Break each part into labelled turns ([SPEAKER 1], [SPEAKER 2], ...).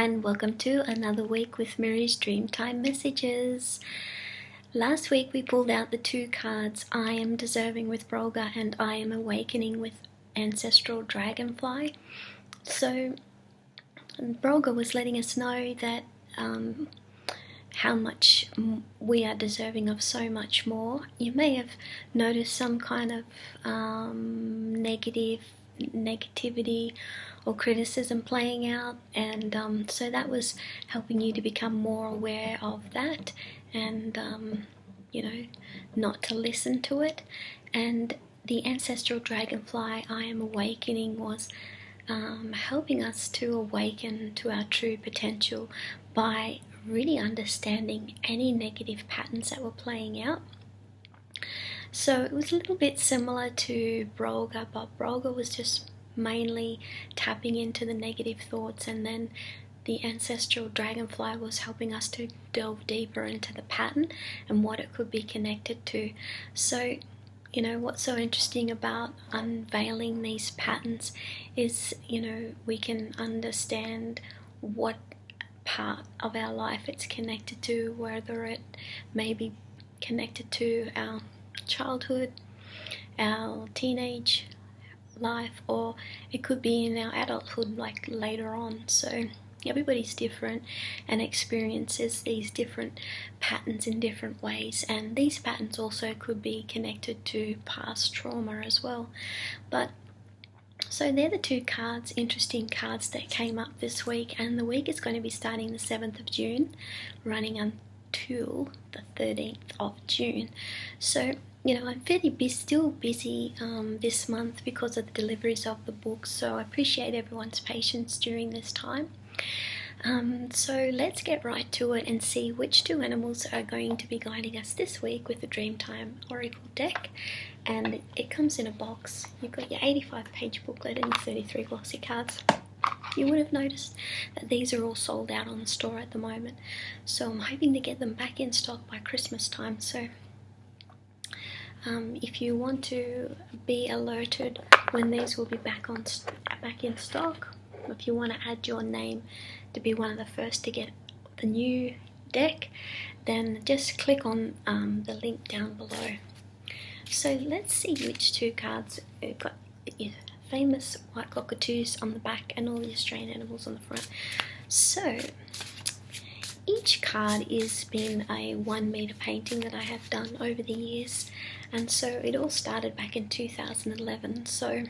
[SPEAKER 1] and welcome to another week with Mary's Dreamtime messages. Last week we pulled out the two cards, I Am Deserving with Brolga and I Am Awakening with Ancestral Dragonfly. So Brolga was letting us know that how much we are deserving of so much more. You may have noticed some kind of negativity or criticism playing out, and so that was helping you to become more aware of that and not to listen to it. And the Ancestral Dragonfly, I Am Awakening, was helping us to awaken to our true potential by really understanding any negative patterns that were playing out. So it was a little bit similar to Brolga, but Brolga was just mainly tapping into the negative thoughts, and then the Ancestral Dragonfly was helping us to delve deeper into the pattern and what it could be connected to. So what's so interesting about unveiling these patterns is we can understand what part of our life it's connected to, whether it may be connected to our childhood, our teenage life, or it could be in our adulthood, like later on. So everybody's different and experiences these different patterns in different ways, and these patterns also could be connected to past trauma as well. But so they're the two cards, interesting cards that came up this week, and the week is going to be starting the 7th of June, running until the 13th of June. So I'm still busy this month because of the deliveries of the books, so I appreciate everyone's patience during this time. So let's get right to it and see which two animals are going to be guiding us this week with the Dreamtime Oracle deck. And it comes in a box. You've got your 85-page booklet and your 33 glossy cards. You would have noticed that these are all sold out on the store at the moment, so I'm hoping to get them back in stock by Christmas time. So if you want to be alerted when these will be back in stock, if you want to add your name to be one of the first to get the new deck, then just click on the link down below. So let's see which two cards got your famous white cockatoos on the back and all the Australian animals on the front. So each is been a 1 meter painting that I have done over the years, and so it all started back in 2011. So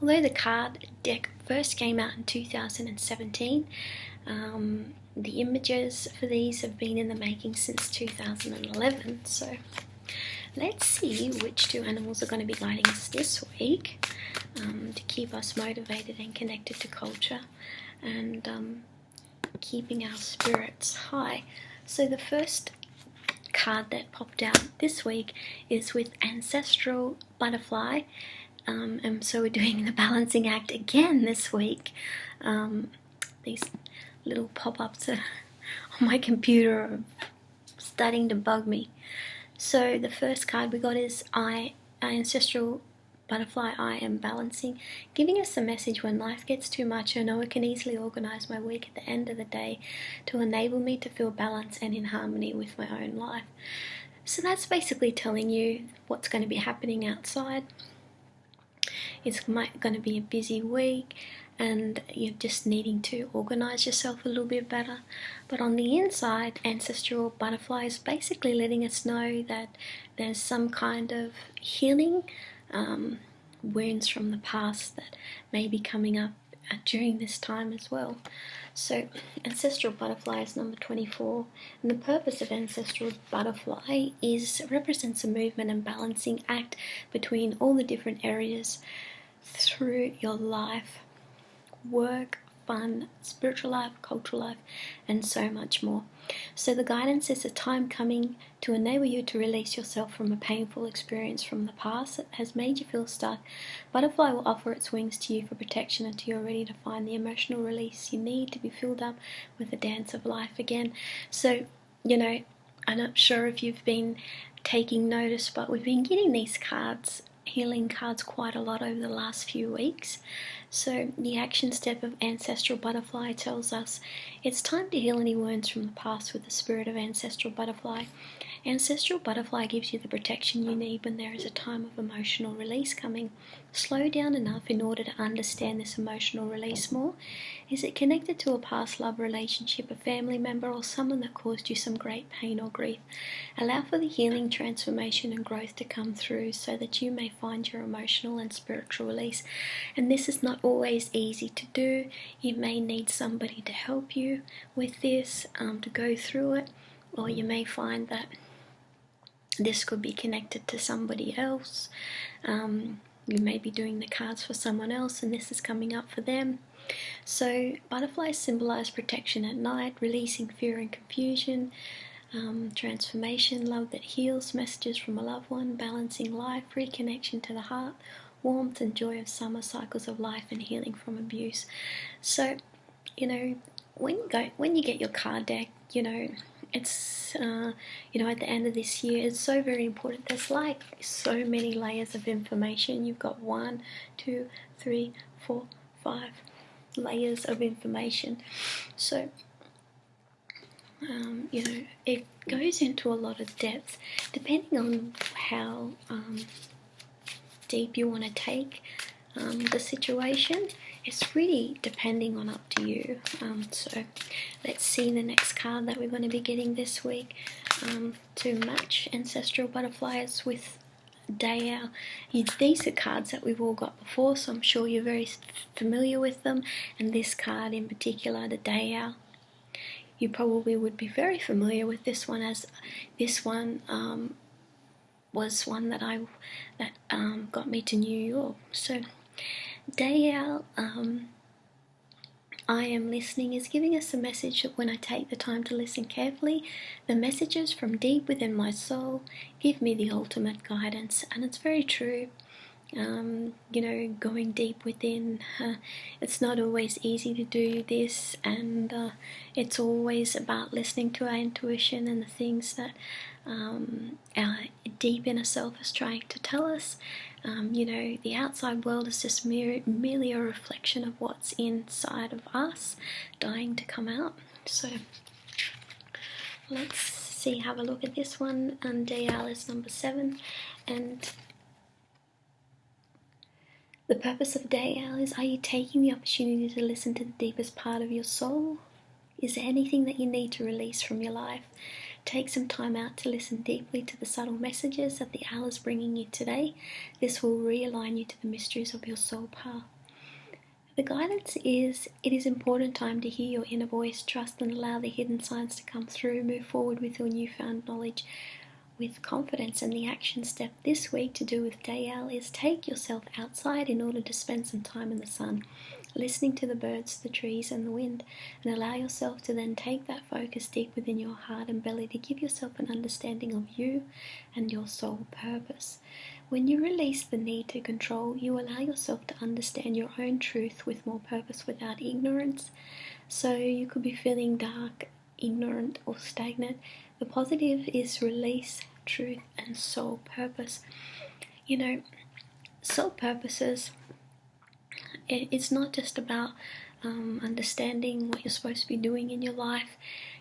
[SPEAKER 1] although the card deck first came out in 2017, the images for these have been in the making since 2011. So let's see which two animals are going to be guiding us this week to keep us motivated and connected to culture and keeping our spirits high. So the first card that popped out this week is with Ancestral Butterfly, and so we're doing the balancing act again this week. These little pop-ups on my computer are starting to bug me. So the first card we got is Ancestral Butterfly, I Am Balancing, giving us a message: when life gets too much, I know I can easily organize my week at the end of the day to enable me to feel balanced and in harmony with my own life. So that's basically telling you what's going to be happening outside. It's going to be a busy week and you're just needing to organize yourself a little bit better. But on the inside, Ancestral Butterfly is basically letting us know that there's some kind of healing, wounds from the past that may be coming up during this time as well. So Ancestral Butterfly is number 24, and the purpose of Ancestral Butterfly represents a movement and balancing act between all the different areas through your life: work, fun, spiritual life, cultural life, and so much more. So the guidance is a time coming to enable you to release yourself from a painful experience from the past that has made you feel stuck. Butterfly will offer its wings to you for protection until you're ready to find the emotional release you need to be filled up with the dance of life again. So, I'm not sure if you've been taking notice, but we've been getting these cards healing cards quite a lot over the last few weeks. So the action step of Ancestral Butterfly tells us it's time to heal any wounds from the past with the spirit of Ancestral Butterfly. Ancestral Butterfly gives you the protection you need when there is a time of emotional release coming. Slow down enough in order to understand this emotional release more. Is it connected to a past love relationship, a family member, or someone that caused you some great pain or grief? Allow for the healing, transformation, and growth to come through so that you may find your emotional and spiritual release. And this is not always easy to do. You may need somebody to help you with this, to go through it, or you may find that this could be connected to somebody else. You may be doing the cards for someone else and this is coming up for them. So butterflies symbolize protection at night, releasing fear and confusion, transformation, love that heals, messages from a loved one, balancing life, reconnection to the heart, warmth and joy of summer, cycles of life, and healing from abuse. So, when you get your card deck, it's at the end of this year, it's so very important. There's like so many layers of information. You've got 1, 2, 3, 4, 5 layers of information. So it goes into a lot of depth depending on how deep you want to take the situation. It's really depending on up to you. So let's see the next card that we're going to be getting this week to match Ancestral Butterflies with Day Owl. These are cards that we've all got before, so I'm sure you're very familiar with them. And this card in particular, the Day Owl, you probably would be very familiar with this one, as this one was one that got me to New York. So Day Owl, I am listening, is giving us a message that when I take the time to listen carefully, the messages from deep within my soul give me the ultimate guidance. And it's very true. Going deep within, it's not always easy to do this, and it's always about listening to our intuition and the things that our deep inner self is trying to tell us. The outside world is just merely a reflection of what's inside of us, dying to come out. So let's have a look at this one. And Day Owl is number 7, and the purpose of Day Owl is, are you taking the opportunity to listen to the deepest part of your soul? Is there anything that you need to release from your life? Take some time out to listen deeply to the subtle messages that the owl is bringing you today. This will realign you to the mysteries of your soul path. The guidance is, it is important time to hear your inner voice, trust and allow the hidden signs to come through. Move forward with your newfound knowledge with confidence. And the action step this week to do with Day Owl is take yourself outside in order to spend some time in the sun, listening to the birds, the trees and the wind, and allow yourself to then take that focus deep within your heart and belly to give yourself an understanding of you and your soul purpose. When you release the need to control, you allow yourself to understand your own truth with more purpose without ignorance. So you could be feeling dark, ignorant or stagnant. The positive is release, truth and soul purpose. Soul purposes, it's not just about understanding what you're supposed to be doing in your life.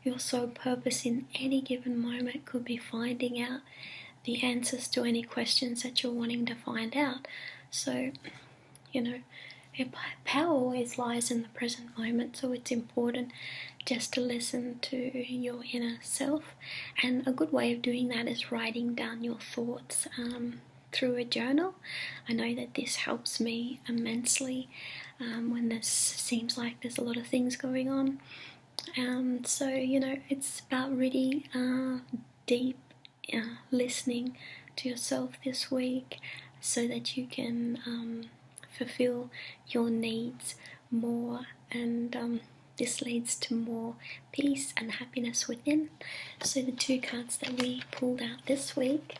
[SPEAKER 1] Your soul purpose in any given moment could be finding out the answers to any questions that you're wanting to find out. So, power always lies in the present moment, so it's important just to listen to your inner self. And a good way of doing that is writing down your thoughts through a journal. I know that this helps me immensely when this seems like there's a lot of things going on. So it's about really deep listening to yourself this week so that you can fulfill your needs more, and this leads to more peace and happiness within. So the 2 cards that we pulled out this week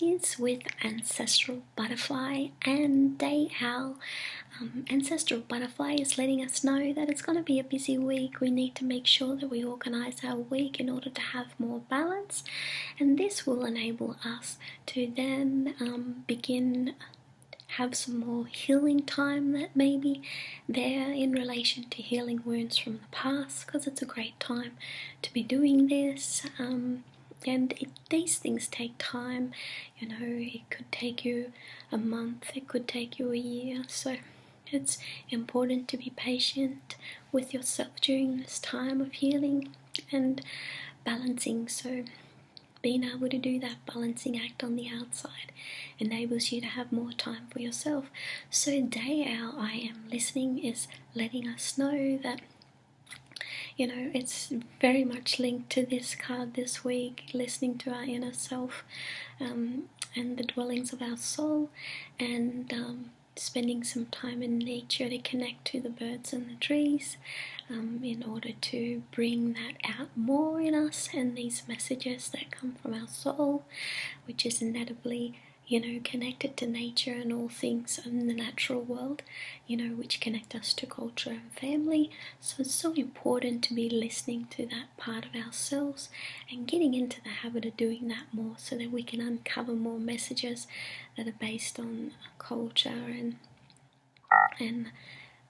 [SPEAKER 1] is with Ancestral Butterfly and Day Owl. Ancestral Butterfly is letting us know that it's going to be a busy week. We need to make sure that we organize our week in order to have more balance, and this will enable us to then have some more healing time that may be there in relation to healing wounds from the past, because it's a great time to be doing this. And these things take time. It could take you a month, it could take you a year, so it's important to be patient with yourself during this time of healing and balancing. So being able to do that balancing act on the outside enables you to have more time for yourself. So Day Owl, I Am Listening, is letting us know that it's very much linked to this card this week, listening to our inner self and the dwellings of our soul, and spending some time in nature to connect to the birds and the trees in order to bring that out more in us, and these messages that come from our soul, which is inevitably connected to nature and all things in the natural world, which connect us to culture and family. So it's so important to be listening to that part of ourselves and getting into the habit of doing that more, so that we can uncover more messages that are based on culture and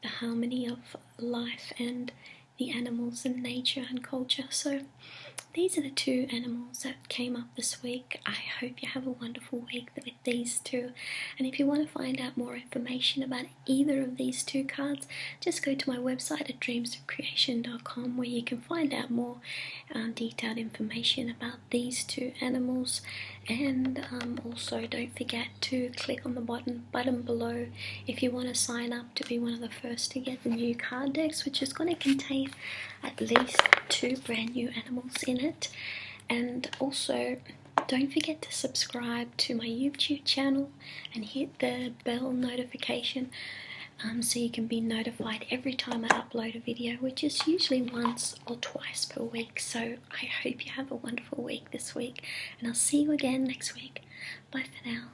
[SPEAKER 1] the harmony of life and the animals and nature and culture. So these are the two animals that came up this week. I hope you have a wonderful week with these two. And if you want to find out more information about either of these two cards, just go to my website at dreamsofcreation.com, where you can find out more detailed information about these two animals. And also don't forget to click on the button below if you want to sign up to be one of the first to get the new card decks, which is going to contain at least 2 brand new animals in it. And also don't forget to subscribe to my YouTube channel and hit the bell notification so you can be notified every time I upload a video, which is usually once or twice per week. So I hope you have a wonderful week this week, and I'll see you again next week. Bye for now.